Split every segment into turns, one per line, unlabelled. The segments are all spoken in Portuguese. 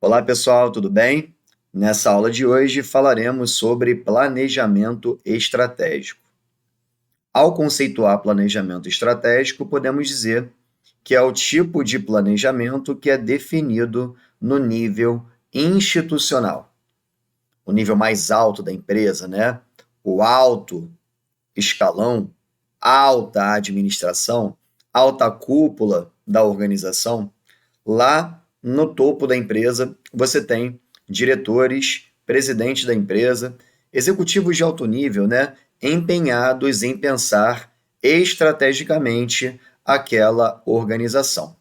Olá pessoal, tudo bem? Nessa aula de hoje falaremos sobre planejamento estratégico. Ao conceituar planejamento estratégico, podemos dizer que é o tipo de planejamento que é definido no nível institucional, o nível mais alto da empresa, né? O alto escalão, alta administração, alta cúpula da organização. Lá no topo da empresa, você tem diretores, presidente da empresa, executivos de alto nível, né, empenhados em pensar estrategicamente aquela organização.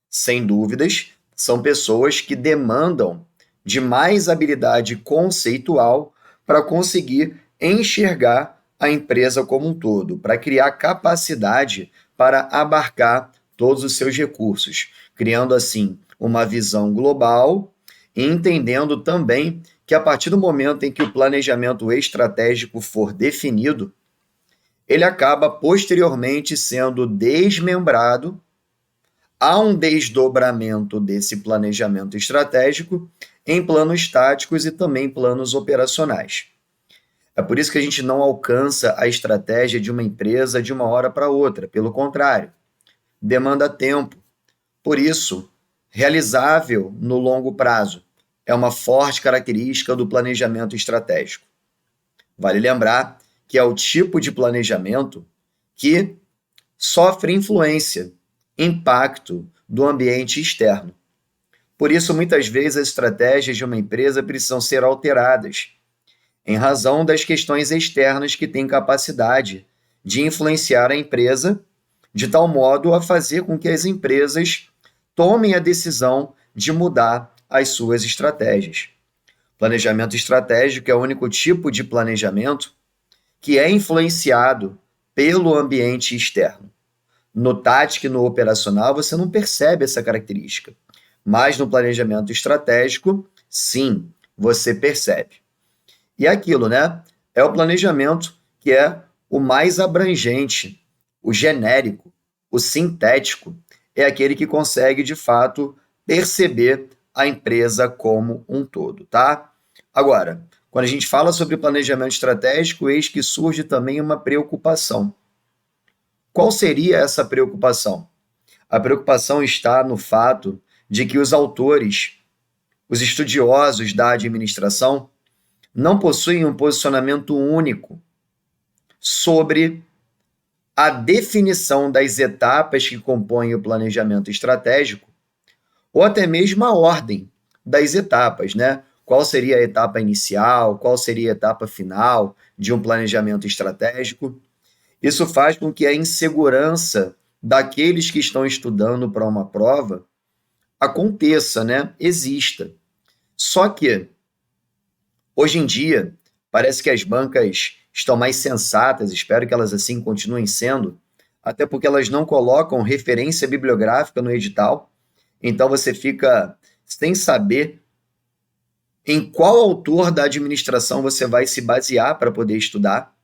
Sem dúvidas, são pessoas que demandam de mais habilidade conceitual para conseguir enxergar a empresa como um todo, para criar capacidade para abarcar todos os seus recursos, criando assim uma visão global e entendendo também que a partir do momento em que o planejamento estratégico for definido, ele acaba posteriormente sendo desmembrado. Há um desdobramento desse planejamento estratégico em planos táticos e também planos operacionais. É por isso que a gente não alcança a estratégia de uma empresa de uma hora para outra. Pelo contrário, demanda tempo. Por isso, realizável no longo prazo é uma forte característica do planejamento estratégico. Vale lembrar que é o tipo de planejamento que sofre influência, impacto do ambiente externo. Por isso, muitas vezes, as estratégias de uma empresa precisam ser alteradas, em razão das questões externas que têm capacidade de influenciar a empresa, de tal modo a fazer com que as empresas tomem a decisão de mudar as suas estratégias. Planejamento estratégico é o único tipo de planejamento que é influenciado pelo ambiente externo. No tático e no operacional, você não percebe essa característica. Mas no planejamento estratégico, sim, você percebe. E é aquilo, né? É o planejamento que é o mais abrangente, o genérico, o sintético, é aquele que consegue, de fato, perceber a empresa como um todo, tá? Agora, quando a gente fala sobre planejamento estratégico, eis que surge também uma preocupação. Qual seria essa preocupação? A preocupação está no fato de que os autores, os estudiosos da administração, não possuem um posicionamento único sobre a definição das etapas que compõem o planejamento estratégico, ou até mesmo a ordem das etapas, né? Qual seria a etapa inicial, qual seria a etapa final de um planejamento estratégico? Isso faz com que a insegurança daqueles que estão estudando para uma prova aconteça, né? Exista. Só que, hoje em dia, parece que as bancas estão mais sensatas, espero que elas assim continuem sendo, até porque elas não colocam referência bibliográfica no edital, então você fica sem saber em qual autor da administração você vai se basear para poder estudar.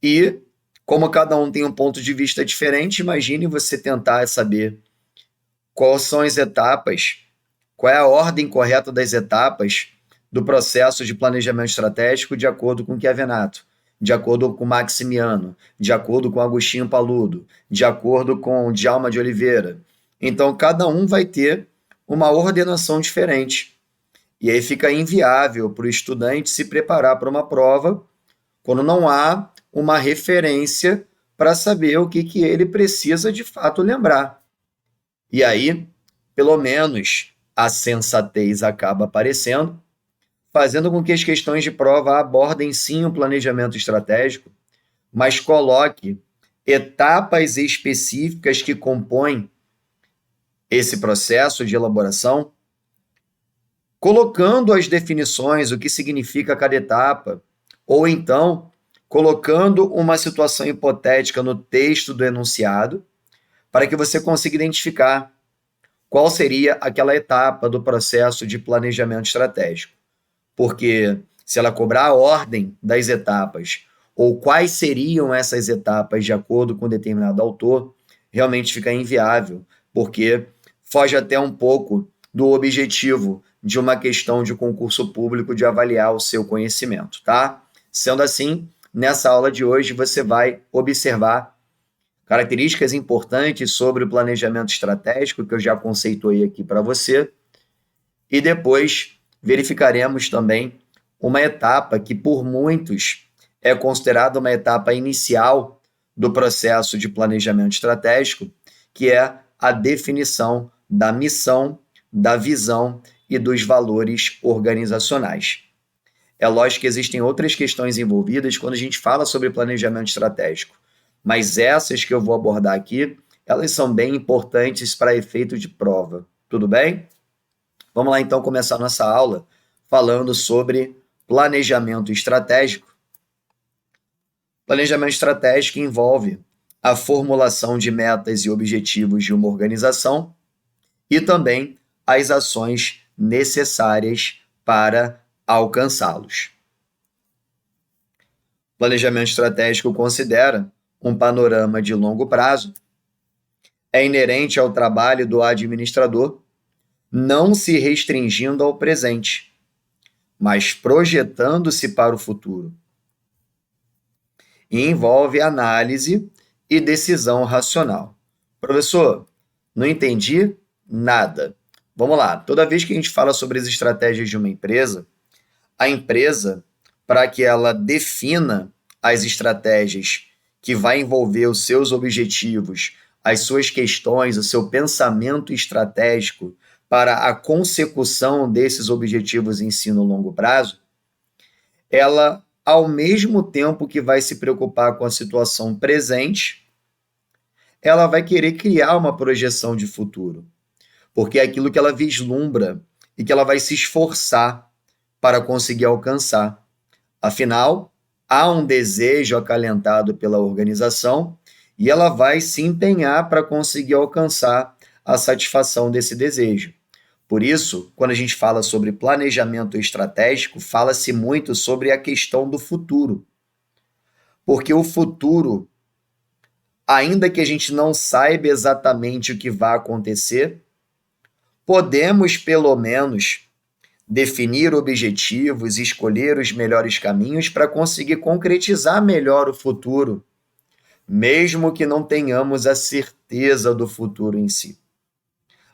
E, como cada um tem um ponto de vista diferente, imagine você tentar saber quais são as etapas, qual é a ordem correta das etapas do processo de planejamento estratégico de acordo com Chiavenato, de acordo com Maximiano, de acordo com Agostinho Paludo, de acordo com Djalma de Oliveira. Então, cada um vai ter uma ordenação diferente. E aí fica inviável para o estudante se preparar para uma prova quando não há uma referência para saber o que ele precisa de fato lembrar. E aí, pelo menos, a sensatez acaba aparecendo, fazendo com que as questões de prova abordem sim o planejamento estratégico, mas coloque etapas específicas que compõem esse processo de elaboração, colocando as definições, o que significa cada etapa, ou então colocando uma situação hipotética no texto do enunciado, para que você consiga identificar qual seria aquela etapa do processo de planejamento estratégico. Porque se ela cobrar a ordem das etapas, ou quais seriam essas etapas de acordo com determinado autor, realmente fica inviável, porque foge até um pouco do objetivo de uma questão de concurso público de avaliar o seu conhecimento, tá? Sendo assim, nessa aula de hoje você vai observar características importantes sobre o planejamento estratégico que eu já conceituei aqui para você e depois verificaremos também uma etapa que por muitos é considerada uma etapa inicial do processo de planejamento estratégico, que é a definição da missão, da visão e dos valores organizacionais. É lógico que existem outras questões envolvidas quando a gente fala sobre planejamento estratégico, mas essas que eu vou abordar aqui, elas são bem importantes para efeito de prova. Tudo bem? Vamos lá então começar nossa aula falando sobre planejamento estratégico. Planejamento estratégico envolve a formulação de metas e objetivos de uma organização e também as ações necessárias para alcançá-los. Planejamento estratégico considera um panorama de longo prazo, é inerente ao trabalho do administrador, não se restringindo ao presente, mas projetando-se para o futuro. E envolve análise e decisão racional. Professor, não entendi nada. Vamos lá, toda vez que a gente fala sobre as estratégias de uma empresa, a empresa, para que ela defina as estratégias que vai envolver os seus objetivos, as suas questões, o seu pensamento estratégico para a consecução desses objetivos em si no longo prazo, ela, ao mesmo tempo que vai se preocupar com a situação presente, ela vai querer criar uma projeção de futuro, porque é aquilo que ela vislumbra e que ela vai se esforçar para conseguir alcançar. Afinal, há um desejo acalentado pela organização e ela vai se empenhar para conseguir alcançar a satisfação desse desejo. Por isso, quando a gente fala sobre planejamento estratégico, fala-se muito sobre a questão do futuro. Porque o futuro, ainda que a gente não saiba exatamente o que vai acontecer, podemos pelo menos definir objetivos e escolher os melhores caminhos para conseguir concretizar melhor o futuro, mesmo que não tenhamos a certeza do futuro em si.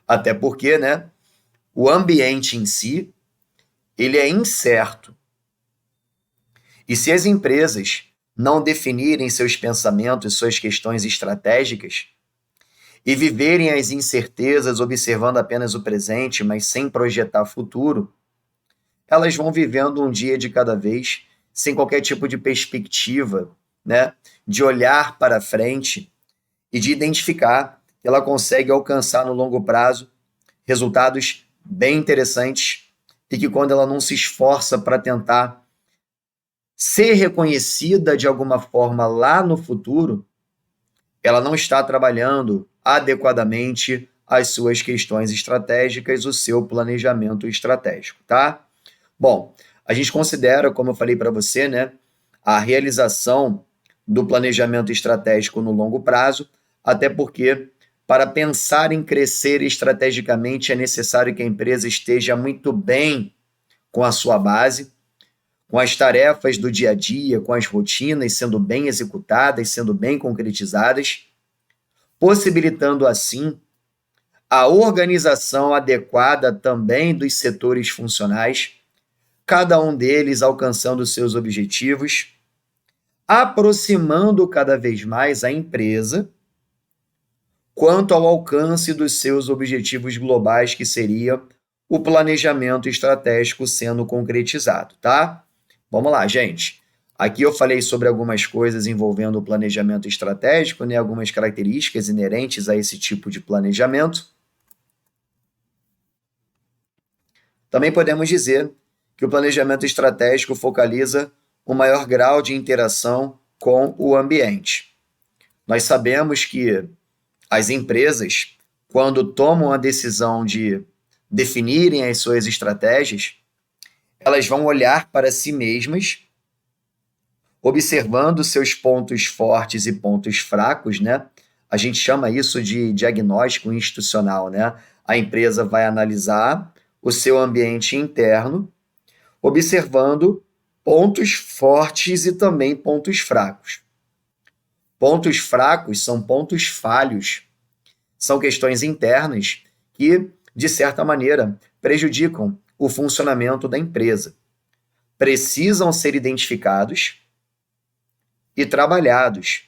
Até porque, né, o ambiente em si, ele é incerto. E se as empresas não definirem seus pensamentos, suas questões estratégicas, e viverem as incertezas observando apenas o presente, mas sem projetar futuro, elas vão vivendo um dia de cada vez, sem qualquer tipo de perspectiva, né, de olhar para frente e de identificar que ela consegue alcançar no longo prazo resultados bem interessantes e que quando ela não se esforça para tentar ser reconhecida de alguma forma lá no futuro, ela não está trabalhando adequadamente as suas questões estratégicas, o seu planejamento estratégico, tá? Bom, a gente considera, como eu falei para você, né, a realização do planejamento estratégico no longo prazo, até porque para pensar em crescer estrategicamente é necessário que a empresa esteja muito bem com a sua base, com as tarefas do dia a dia, com as rotinas sendo bem executadas, sendo bem concretizadas, possibilitando assim a organização adequada também dos setores funcionais, cada um deles alcançando seus objetivos, aproximando cada vez mais a empresa quanto ao alcance dos seus objetivos globais, que seria o planejamento estratégico sendo concretizado, tá? Vamos lá, gente. Aqui eu falei sobre algumas coisas envolvendo o planejamento estratégico, né? Algumas características inerentes a esse tipo de planejamento. Também podemos dizer que o planejamento estratégico focaliza um maior grau de interação com o ambiente. Nós sabemos que as empresas, quando tomam a decisão de definirem as suas estratégias, elas vão olhar para si mesmas, observando seus pontos fortes e pontos fracos, né? A gente chama isso de diagnóstico institucional, né? A empresa vai analisar o seu ambiente interno, observando pontos fortes e também pontos fracos. Pontos fracos são pontos falhos, são questões internas que, de certa maneira, prejudicam o funcionamento da empresa. Precisam ser identificados e trabalhados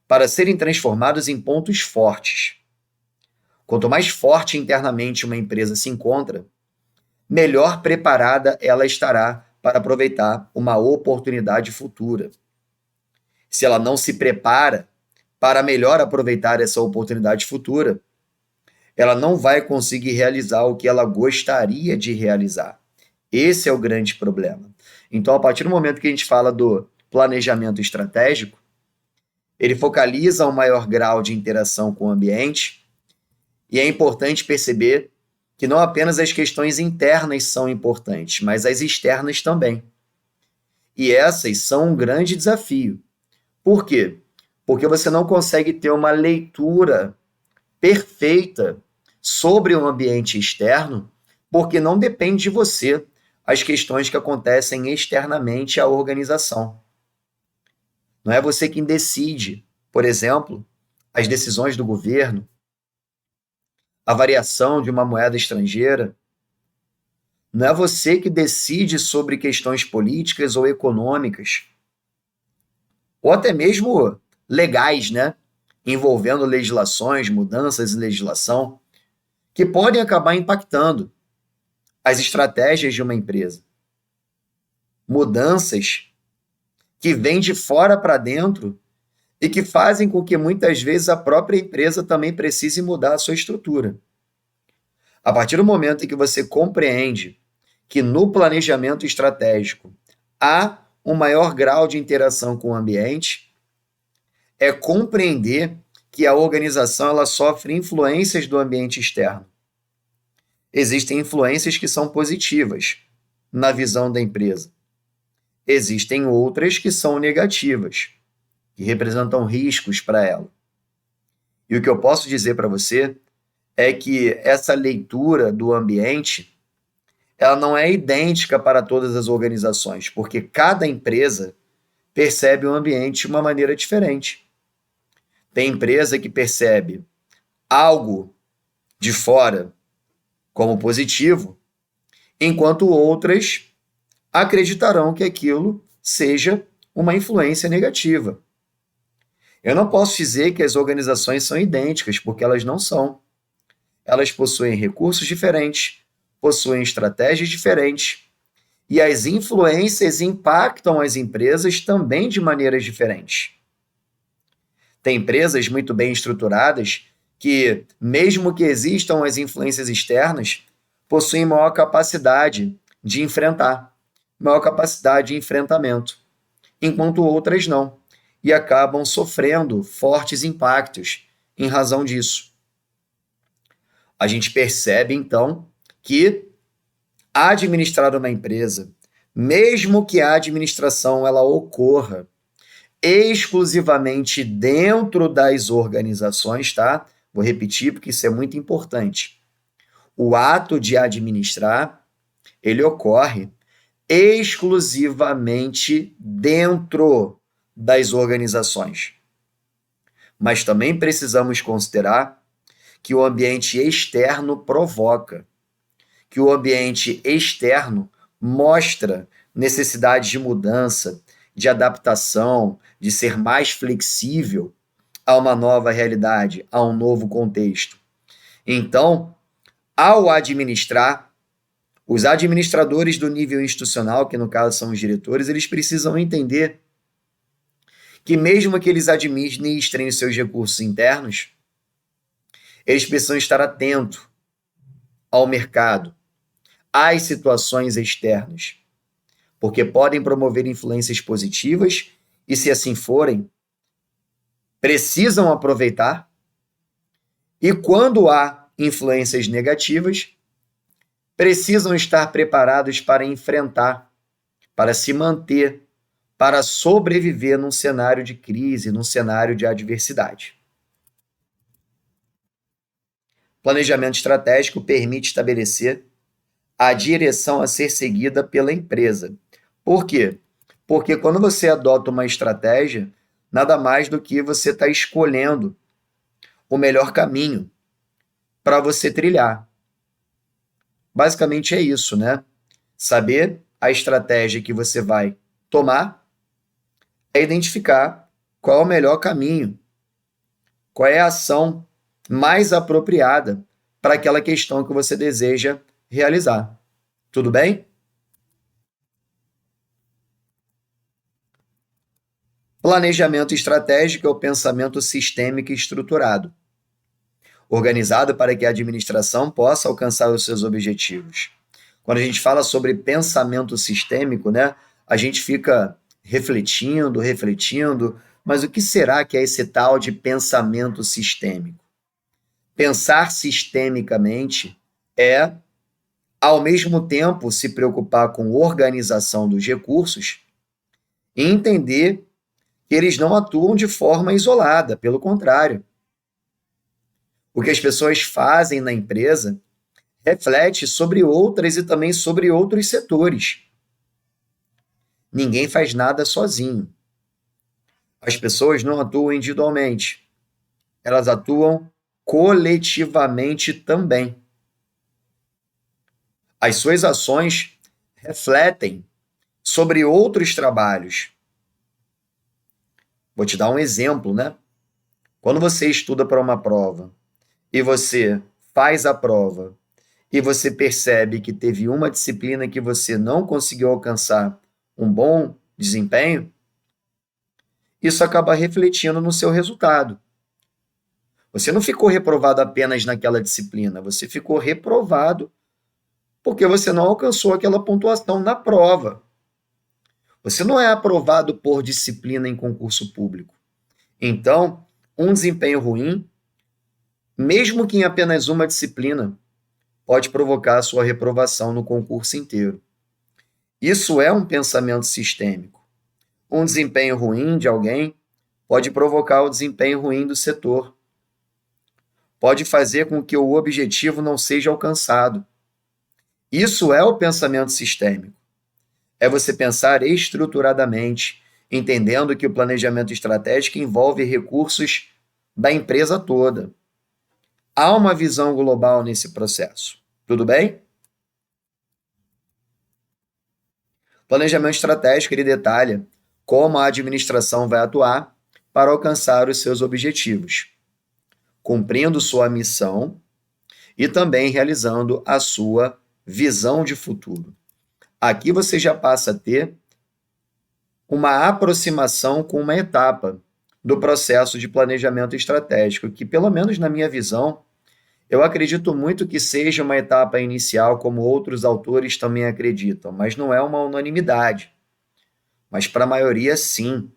para serem transformados em pontos fortes. Quanto mais forte internamente uma empresa se encontra, melhor preparada ela estará para aproveitar uma oportunidade futura. Se ela não se prepara para melhor aproveitar essa oportunidade futura, ela não vai conseguir realizar o que ela gostaria de realizar. Esse é o grande problema. Então, a partir do momento que a gente fala do planejamento estratégico, ele focaliza um maior grau de interação com o ambiente, e é importante perceber que não apenas as questões internas são importantes, mas as externas também. E essas são um grande desafio. Por quê? Porque você não consegue ter uma leitura perfeita sobre o ambiente externo, porque não depende de você as questões que acontecem externamente à organização. Não é você quem decide, por exemplo, as decisões do governo, a variação de uma moeda estrangeira. Não é você que decide sobre questões políticas ou econômicas, ou até mesmo legais, né? Envolvendo legislações, mudanças em legislação, que podem acabar impactando as estratégias de uma empresa. Mudanças que vêm de fora para dentro e que fazem com que muitas vezes a própria empresa também precise mudar a sua estrutura. A partir do momento em que você compreende que no planejamento estratégico há um maior grau de interação com o ambiente, é compreender que a organização ela sofre influências do ambiente externo. Existem influências que são positivas na visão da empresa. Existem outras que são negativas, que representam riscos para ela. E o que eu posso dizer para você é que essa leitura do ambiente ela não é idêntica para todas as organizações, porque cada empresa percebe o ambiente de uma maneira diferente. Tem empresa que percebe algo de fora como positivo, enquanto outras acreditarão que aquilo seja uma influência negativa. Eu não posso dizer que as organizações são idênticas, porque elas não são. Elas possuem recursos diferentes, possuem estratégias diferentes, e as influências impactam as empresas também de maneiras diferentes. Tem empresas muito bem estruturadas que, mesmo que existam as influências externas, possuem maior capacidade de enfrentar, maior capacidade de enfrentamento, enquanto outras não, e acabam sofrendo fortes impactos em razão disso. A gente percebe, então, que administrar uma empresa, mesmo que a administração ela ocorra exclusivamente dentro das organizações, tá? Vou repetir porque isso é muito importante. O ato de administrar, ele ocorre exclusivamente dentro das organizações. Mas também precisamos considerar que o ambiente externo provoca, que o ambiente externo mostra necessidade de mudança, de adaptação, de ser mais flexível a uma nova realidade, a um novo contexto. Então, ao administrar, os administradores do nível institucional, que no caso são os diretores, eles precisam entender que mesmo que eles administrem os seus recursos internos, eles precisam estar atentos ao mercado, às situações externas, porque podem promover influências positivas e, se assim forem, precisam aproveitar. E quando há influências negativas, precisam estar preparados para enfrentar, para se manter, para sobreviver num cenário de crise, num cenário de adversidade. Planejamento estratégico permite estabelecer a direção a ser seguida pela empresa. Por quê? Porque quando você adota uma estratégia, nada mais do que você está escolhendo o melhor caminho para você trilhar. Basicamente é isso, né? Saber a estratégia que você vai tomar é identificar qual é o melhor caminho, qual é a ação mais apropriada para aquela questão que você deseja realizar. Tudo bem? Planejamento estratégico é o pensamento sistêmico e estruturado, organizado para que a administração possa alcançar os seus objetivos. Quando a gente fala sobre pensamento sistêmico, né, a gente fica refletindo, mas o que será que é esse tal de pensamento sistêmico? Pensar sistemicamente é, ao mesmo tempo, se preocupar com a organização dos recursos e entender que eles não atuam de forma isolada, pelo contrário. O que as pessoas fazem na empresa reflete sobre outras e também sobre outros setores. Ninguém faz nada sozinho. As pessoas não atuam individualmente, elas atuam coletivamente também. As suas ações refletem sobre outros trabalhos. Vou te dar um exemplo, né? Quando você estuda para uma prova e você faz a prova e você percebe que teve uma disciplina que você não conseguiu alcançar um bom desempenho, isso acaba refletindo no seu resultado. Você não ficou reprovado apenas naquela disciplina, você ficou reprovado porque você não alcançou aquela pontuação na prova. Você não é aprovado por disciplina em concurso público. Então, um desempenho ruim, mesmo que em apenas uma disciplina, pode provocar a sua reprovação no concurso inteiro. Isso é um pensamento sistêmico. Um desempenho ruim de alguém pode provocar o desempenho ruim do setor. Pode fazer com que o objetivo não seja alcançado. Isso é o pensamento sistêmico. É você pensar estruturadamente, entendendo que o planejamento estratégico envolve recursos da empresa toda. Há uma visão global nesse processo. Tudo bem? Planejamento estratégico ele detalha como a administração vai atuar para alcançar os seus objetivos, cumprindo sua missão e também realizando a sua visão de futuro. Aqui você já passa a ter uma aproximação com uma etapa do processo de planejamento estratégico, que, pelo menos na minha visão, eu acredito muito que seja uma etapa inicial, como outros autores também acreditam, mas não é uma unanimidade. Mas para a maioria, sim.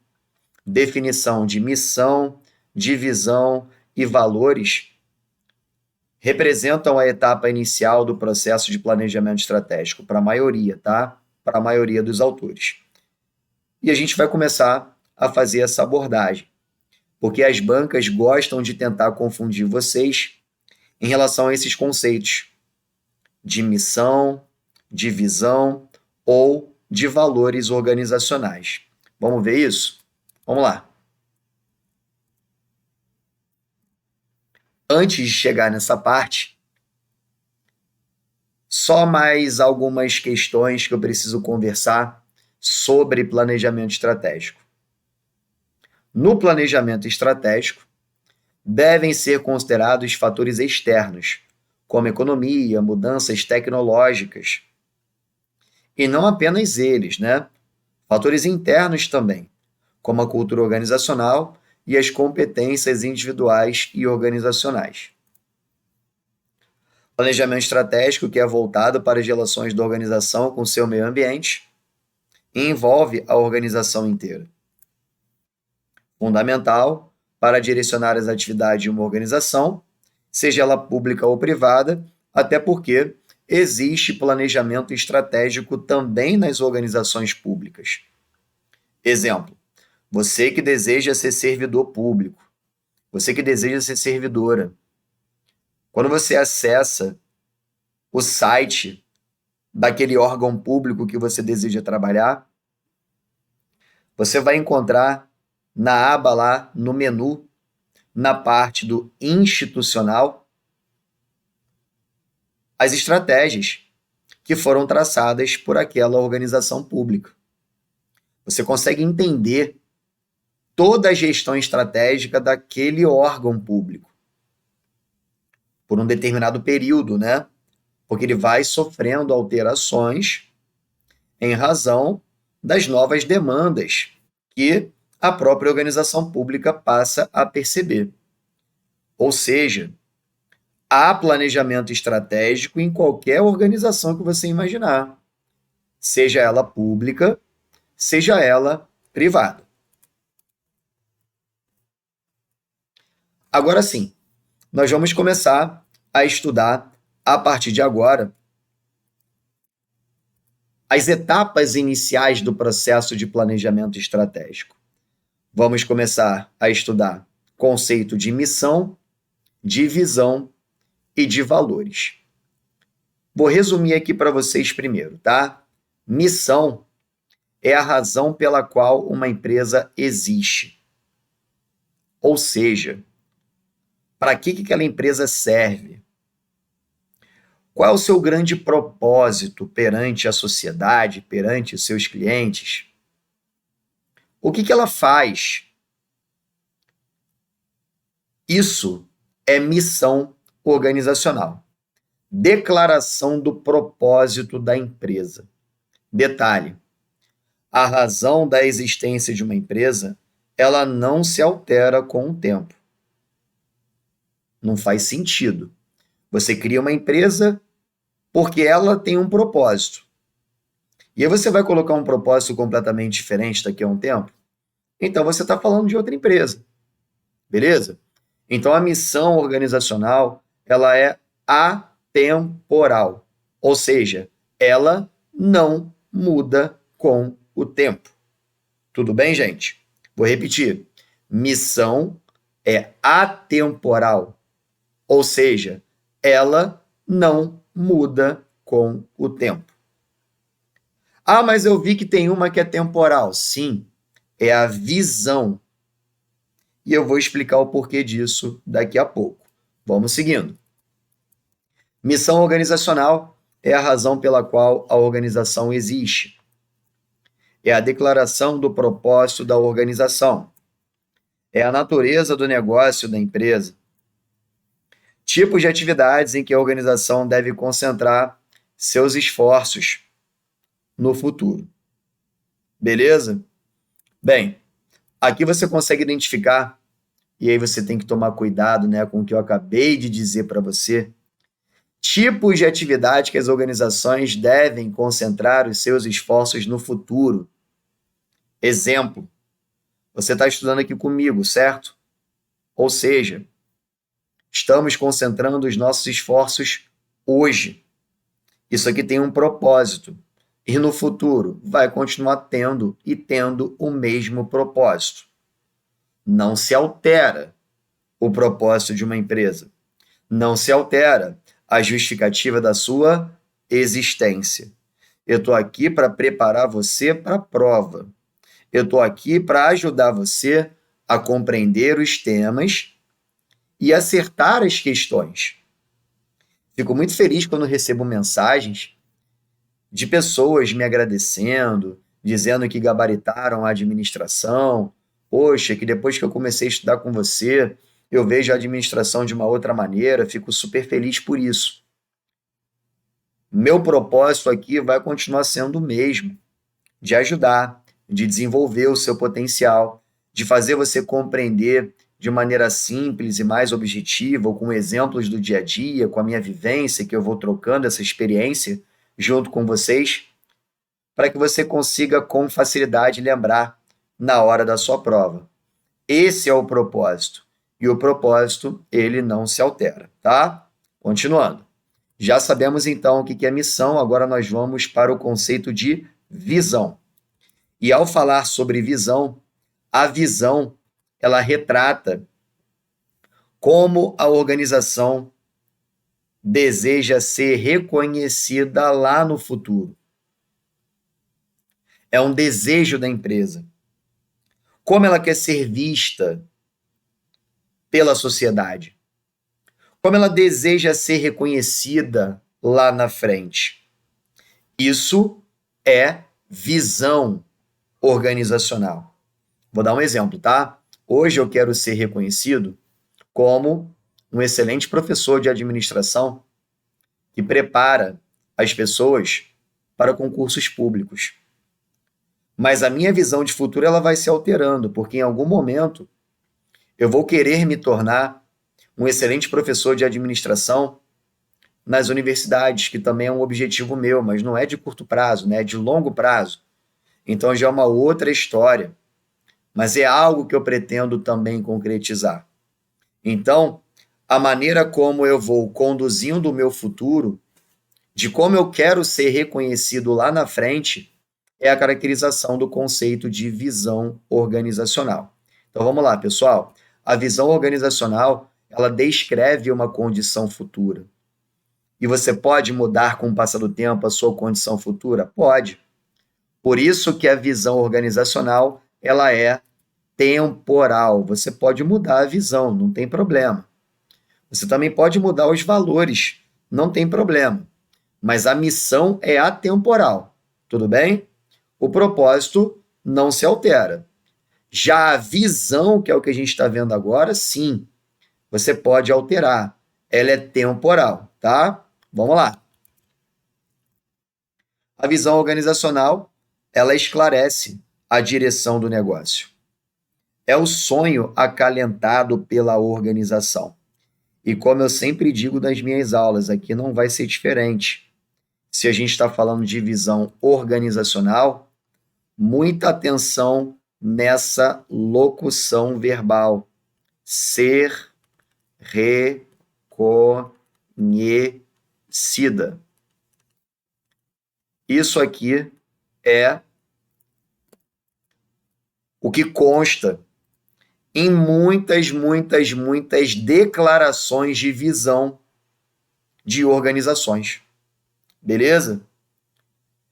Definição de missão, de visão e valores representam a etapa inicial do processo de planejamento estratégico, para a maioria, tá? Para a maioria dos autores. E a gente vai começar a fazer essa abordagem, porque as bancas gostam de tentar confundir vocês em relação a esses conceitos de missão, de visão ou de valores organizacionais. Vamos ver isso? Vamos lá. Antes de chegar nessa parte, só mais algumas questões que eu preciso conversar sobre planejamento estratégico. No planejamento estratégico, devem ser considerados fatores externos, como economia, mudanças tecnológicas, e não apenas eles, né? Fatores internos também, como a cultura organizacional e as competências individuais e organizacionais. Planejamento estratégico que é voltado para as relações da organização com seu meio ambiente e envolve a organização inteira. Fundamental para direcionar as atividades de uma organização, seja ela pública ou privada, até porque existe planejamento estratégico também nas organizações públicas. Exemplo, você que deseja ser servidor público, você que deseja ser servidora. Quando você acessa o site daquele órgão público que você deseja trabalhar, você vai encontrar na aba lá, no menu, na parte do institucional, as estratégias que foram traçadas por aquela organização pública. Você consegue entender toda a gestão estratégica daquele órgão público por um determinado período, né? Porque ele vai sofrendo alterações em razão das novas demandas que a própria organização pública passa a perceber. Ou seja, há planejamento estratégico em qualquer organização que você imaginar, seja ela pública, seja ela privada. Agora sim, nós vamos começar a estudar, a partir de agora, as etapas iniciais do processo de planejamento estratégico. Vamos começar a estudar conceito de missão, de visão e de valores. Vou resumir aqui para vocês primeiro, tá? Missão é a razão pela qual uma empresa existe. Ou seja, para que aquela empresa serve? Qual é o seu grande propósito perante a sociedade, perante os seus clientes? O que ela faz? Isso é missão organizacional. Declaração do propósito da empresa. Detalhe: a razão da existência de uma empresa, ela não se altera com o tempo. Não faz sentido. Você cria uma empresa porque ela tem um propósito. E aí você vai colocar um propósito completamente diferente daqui a um tempo? Então você está falando de outra empresa. Beleza? Então a missão organizacional, ela é atemporal. Ou seja, ela não muda com o tempo. Tudo bem, gente? Vou repetir. Missão é atemporal. Ou seja, ela não muda com o tempo. Ah, mas eu vi que tem uma que é temporal. Sim, é a visão. E eu vou explicar o porquê disso daqui a pouco. Vamos seguindo. Missão organizacional é a razão pela qual a organização existe. É a declaração do propósito da organização. É a natureza do negócio da empresa. Tipos de atividades em que a organização deve concentrar seus esforços no futuro. Beleza? Bem, aqui você consegue identificar, e aí você tem que tomar cuidado, né, com o que eu acabei de dizer para você, tipos de atividade que as organizações devem concentrar os seus esforços no futuro. Exemplo, você está estudando aqui comigo, certo? Ou seja, estamos concentrando os nossos esforços hoje. Isso aqui tem um propósito. E no futuro vai continuar tendo o mesmo propósito. Não se altera o propósito de uma empresa. Não se altera a justificativa da sua existência. Eu estou aqui para preparar você para a prova. Eu estou aqui para ajudar você a compreender os temas e acertar as questões. Fico muito feliz quando recebo mensagens de pessoas me agradecendo, dizendo que gabaritaram a administração. Poxa, que depois que eu comecei a estudar com você, eu vejo a administração de uma outra maneira, fico super feliz por isso. Meu propósito aqui vai continuar sendo o mesmo, de ajudar, de desenvolver o seu potencial, de fazer você compreender de maneira simples e mais objetiva, ou com exemplos do dia a dia, com a minha vivência, que eu vou trocando essa experiência junto com vocês, para que você consiga com facilidade lembrar na hora da sua prova. Esse é o propósito. E o propósito, ele não se altera, tá? Continuando. Já sabemos então o que é missão, agora nós vamos para o conceito de visão. E ao falar sobre visão, a visão, ela retrata como a organização deseja ser reconhecida lá no futuro. É um desejo da empresa. Como ela quer ser vista pela sociedade? Como ela deseja ser reconhecida lá na frente? Isso é visão organizacional. Vou dar um exemplo, tá? Hoje eu quero ser reconhecido como um excelente professor de administração que prepara as pessoas para concursos públicos. Mas a minha visão de futuro ela vai se alterando, porque em algum momento eu vou querer me tornar um excelente professor de administração nas universidades, que também é um objetivo meu, mas não é de curto prazo, né? É de longo prazo. Então já é uma outra história, mas é algo que eu pretendo também concretizar. Então, a maneira como eu vou conduzindo o meu futuro, de como eu quero ser reconhecido lá na frente, é a caracterização do conceito de visão organizacional. Então vamos lá, pessoal. A visão organizacional, ela descreve uma condição futura. E você pode mudar com o passar do tempo a sua condição futura? Pode. Por isso que a visão organizacional, ela é temporal. Você pode mudar a visão, não tem problema. Você também pode mudar os valores, não tem problema. Mas a missão é atemporal, tudo bem? O propósito não se altera. Já a visão, que é o que a gente está vendo agora, sim, você pode alterar. Ela é temporal, tá? Vamos lá. A visão organizacional, ela esclarece a direção do negócio. É o sonho acalentado pela organização. E como eu sempre digo nas minhas aulas, aqui não vai ser diferente. Se a gente está falando de visão organizacional, muita atenção nessa locução verbal. Ser reconhecida. Isso aqui é o que consta em muitas declarações de visão de organizações. Beleza?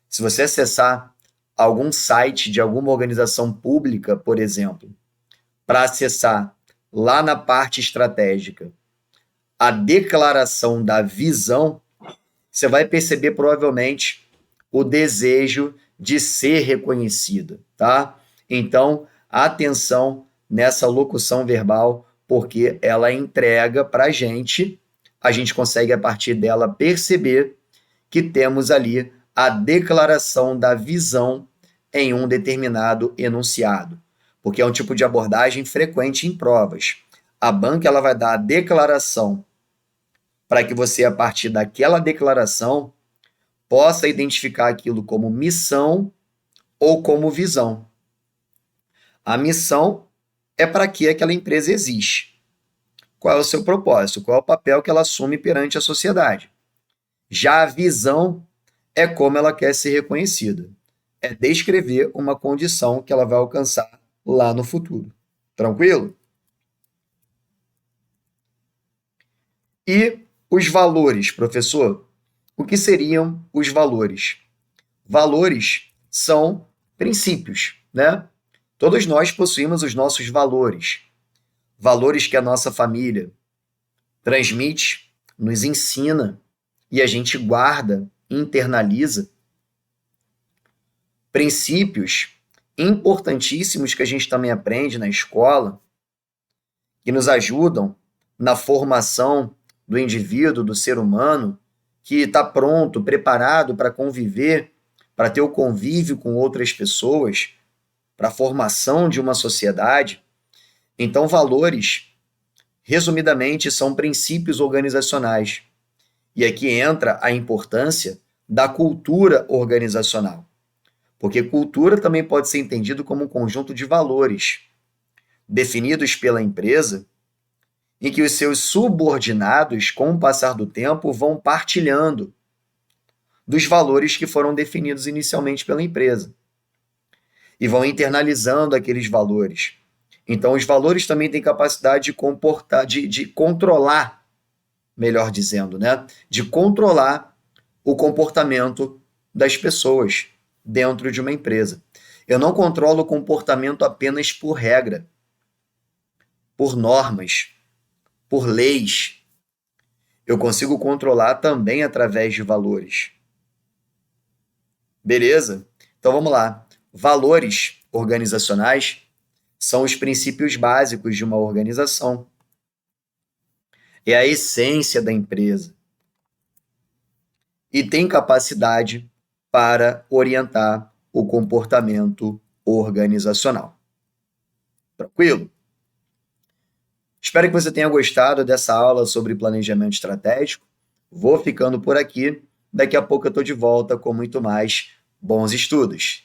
Se você acessar algum site de alguma organização pública, por exemplo, para acessar lá na parte estratégica a declaração da visão, você vai perceber provavelmente o desejo de ser reconhecida, tá? Então, atenção nessa locução verbal, porque ela entrega para a gente consegue a partir dela perceber que temos ali a declaração da visão em um determinado enunciado, porque é um tipo de abordagem frequente em provas. A banca ela vai dar a declaração para que você, a partir daquela declaração, possa identificar aquilo como missão ou como visão. A missão é para que aquela empresa existe. Qual é o seu propósito? Qual é o papel que ela assume perante a sociedade? Já a visão é como ela quer ser reconhecida. É descrever uma condição que ela vai alcançar lá no futuro. Tranquilo? E os valores, professor? O que seriam os valores? Valores são princípios, né? Todos nós possuímos os nossos valores. Valores que a nossa família transmite, nos ensina e a gente guarda, internaliza. Princípios importantíssimos que a gente também aprende na escola, que nos ajudam na formação do indivíduo, do ser humano, que está pronto, preparado para conviver, para ter o convívio com outras pessoas, para a formação de uma sociedade. Então, valores, resumidamente, são princípios organizacionais. E aqui entra a importância da cultura organizacional. Porque cultura também pode ser entendido como um conjunto de valores definidos pela empresa em que os seus subordinados, com o passar do tempo, vão partilhando dos valores que foram definidos inicialmente pela empresa e vão internalizando aqueles valores. Então, os valores também têm capacidade de comportar, de controlar melhor dizendo, né? De controlar o comportamento das pessoas dentro de uma empresa. Eu não controlo o comportamento apenas por regra, por normas, por leis. Eu consigo controlar também através de valores. Beleza? Então vamos lá. Valores organizacionais são os princípios básicos de uma organização. É a essência da empresa. E tem capacidade para orientar o comportamento organizacional. Tranquilo? Espero que você tenha gostado dessa aula sobre planejamento estratégico. Vou ficando por aqui. Daqui a pouco eu estou de volta com muito mais bons estudos.